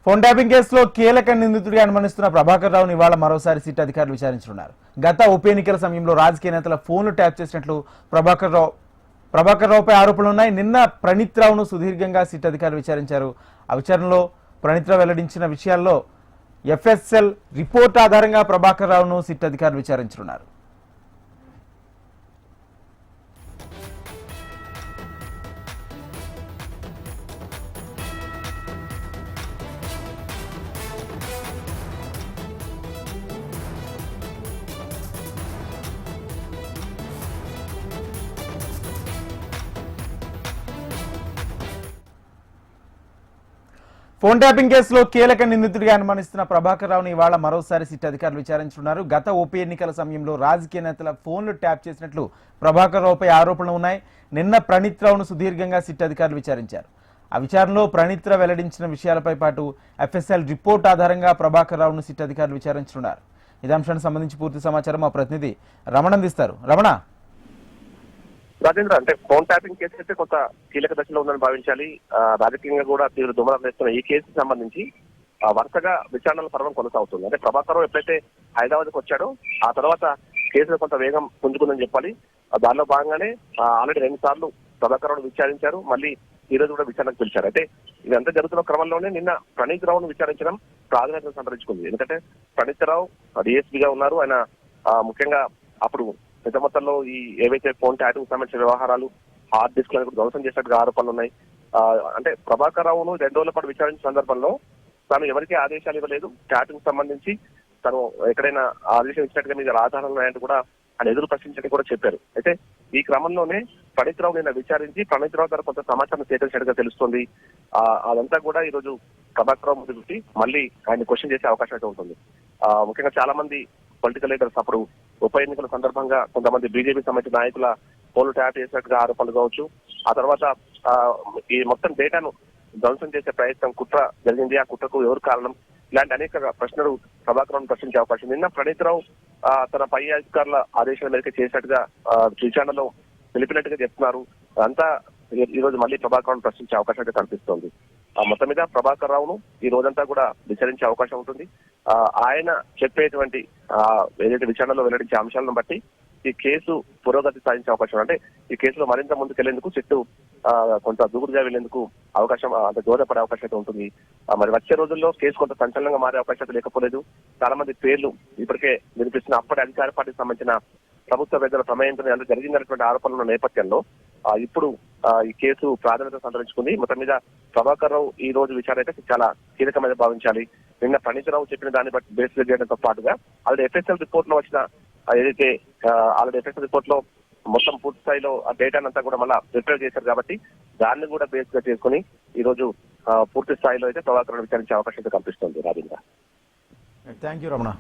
Phone tapping కేసులో కీలక నిందితుడిగా అనుమానిస్తున్న ప్రభాకర్ రావును ఇవాళ మరోసారి సిట్ అధికారులు విచారించనున్నారు. గత ఉప ఎన్నికల సమయంలో రాజకీయ నేతల ఫోన్లు ట్యాప్ చేసినట్లు ప్రభాకర్ రావుపై ఆరోపణలున్నాయి. నిన్న ప్రణీత్ రావును సుదీర్ఘంగా సిట్ అధికారులు విచారించారు. ఆ విచారణలో ప్రణీత్ రావు వెల్లడించిన విషయాల్లో ఎఫ్ఎస్ఎల్ రిపోర్ట్ ఆధారంగా ప్రభాకర్ రావును సిట్ అధికారులు విచారించనున్నారు. ఫోన్ ట్యాపింగ్ కేసులో కీలక నిందితుడిగా అనుమానిస్తున్న ప్రభాకర్ రావును ఇవాళ మరోసారి సిట్ అధికారులు విచారించనున్నారు. గత ఉప ఎన్నికల సమయంలో రాజకీయ నేతల ఫోన్లు ట్యాప్ చేసినట్లు ప్రభాకర్ రావుపై ఆరోపణలు ఉన్నాయి. నిన్న ప్రణీత్ రావును సుదీర్ఘంగా సిట్ అధికారులు విచారించారు. ఆ విచారణలో ప్రణీత్ రావు వెల్లడించిన విషయాలపై పాటు ఎఫ్ఎస్ఎల్ రిపోర్ట్ ఆధారంగా ప్రభాకర్ రావును సిట్ అధికారులు విచారించనున్నారు. ఇదే అంశానికి సంబంధించి పూర్తి సమాచారం మా ప్రతినిధి రమణ అందిస్తారు. రమణ, రాజేంద్ర, అంటే ఫోన్ ట్యాపింగ్ కేసు అయితే కొంత కీలక దశలో ఉందని భావించాలి. రాజకీయంగా కూడా తీవ్ర దుమారం వేస్తున్న ఈ కేసుకు సంబంధించి వరుసగా విచారణల పర్వం కొనసాగుతుంది. అంటే ప్రభాకర్ రావు ఎప్పుడైతే హైదరాబాద్కు వచ్చాడో ఆ తర్వాత కేసులో కొంత వేగం పుంజుకుందని చెప్పాలి. దానిలో భాగంగానే ఆల్రెడీ 2 సార్లు ప్రభాకర్ రావును విచారించారు. మళ్ళీ ఈ రోజు కూడా విచారణకు పిలిచారు. అయితే ఇదంతా జరుగుతున్న క్రమంలోనే నిన్న ప్రణీత్ రావును విచారించడం ప్రాధాన్యతను సంతరించుకుంది. ఎందుకంటే ప్రణీత్ రావు డిఎస్పీగా ఉన్నారు. ఆయన ముఖ్యంగా అప్పుడు పెద్ద మొత్తంలో ఈ ఏవైతే ఫోన్ ట్యాపింగ్ సంబంధించిన వ్యవహారాలు, హార్డ్ డిస్క్ లను ధ్వంసం చేసినట్టుగా ఆరోపణలు ఉన్నాయి. అంటే ప్రభాకర్ రావును 2 రోజుల పాటు విచారించిన సందర్భంలో తాను ఎవరికీ ఆదేశాలు ఇవ్వలేదు, ట్యాపింగ్ సంబంధించి తను ఎక్కడైనా ఆదేశం ఇచ్చినట్టుగా మీద ఆధారాలు ఉన్నాయంటూ కూడా ఆయన ఎదురు ప్రశ్నించని కూడా చెప్పారు. అయితే ఈ క్రమంలోనే ప్రణీత్ రావు నిన్న విచారించి ప్రణీత్ రావు గారు కొంత సమాచారం సేకరించినట్టుగా తెలుస్తుంది. అదంతా కూడా ఈ రోజు ప్రభాకర్ రావు ముందు పెట్టి మళ్ళీ ఆయన క్వశ్చన్ చేసే అవకాశం అయితే ఉంటుంది. ముఖ్యంగా చాలా మంది పొలిటికల్ లీడర్స్ అప్పుడు ఉప ఎన్నికల సందర్భంగా కొంతమంది బీజేపీ సంబంధించిన నాయకుల ఫోన్లు ట్యాప్ చేసినట్టుగా ఆరోపణలు కావచ్చు. ఆ తర్వాత ఈ మొత్తం డేటాను ధ్వంసం చేసే ప్రయత్నం కుట్ర జరిగింది, ఆ కుట్రకు ఎవరు కారణం, ఇలాంటి అనేక ప్రశ్నలు ప్రభాకర్ రావును ప్రశ్నించే అవకాశం. నిన్న ప్రణీత్ రావు తన పై అధికారుల ఆదేశాల మేరకు చేసినట్టుగా విచారణలో తెలిపినట్టుగా చెప్తున్నారు. అంతా ఈ రోజు మళ్ళీ ప్రభాకర్ రావును ప్రశ్నించే అవకాశం అయితే కనిపిస్తోంది. మొత్తం మీద ప్రభాకర్ రావును ఈ రోజంతా కూడా విచారించే అవకాశం ఉంటుంది. ఆయన చెప్పేటువంటి ఏదైతే విచారణలో వెల్లడించే అంశాలను బట్టి ఈ కేసు పురోగతి సాధించే అవకాశం, అంటే ఈ కేసులో మరింత ముందుకెళ్లేందుకు చెట్టు కొంత దూకుడుగా వెళ్లేందుకు అవకాశం, అంటే దోహదపడే అవకాశం అయితే ఉంటుంది. మరి వచ్చే రోజుల్లో కేసు కొంత సంచలనంగా మారే అవకాశం లేకపోలేదు. చాలా మంది పేర్లు ఇప్పటికే వినిపిస్తున్న అప్పటి అధికార పార్టీకి సంబంధించిన ప్రభుత్వ పెద్దల ప్రమేయంతో అందులో జరిగినటువంటి ఆరోపణల నేపథ్యంలో ఇప్పుడు ఈ కేసు ప్రాధాన్యత సంతరించుకుంది. మొత్తం మీద ప్రభాకర్ రావు ఈ రోజు విచారణ అయితే చాలా కీలకమైన భావించాలి. నిన్న ప్రణీత్ రావు చెప్పిన దాన్ని బట్టి బేస్ చేయడంతో పాటుగా ఆల్రెడీ ఎఫ్ఎస్ఎల్ రిపోర్ట్ లో వచ్చిన ఏదైతే ఆల్రెడీ ఎఫ్ఎస్ఎల్ రిపోర్ట్ లో మొత్తం పూర్తి స్థాయిలో ఆ డేటాను అంతా కూడా మళ్ళీ ప్రిపేర్ చేశారు కాబట్టి దాన్ని కూడా బేస్ గా చేసుకుని ఈ రోజు పూర్తి స్థాయిలో అయితే ప్రభాకర్ రావు విచారించే అవకాశం అయితే కనిపిస్తుంది. Rajendra, thank you Ramana.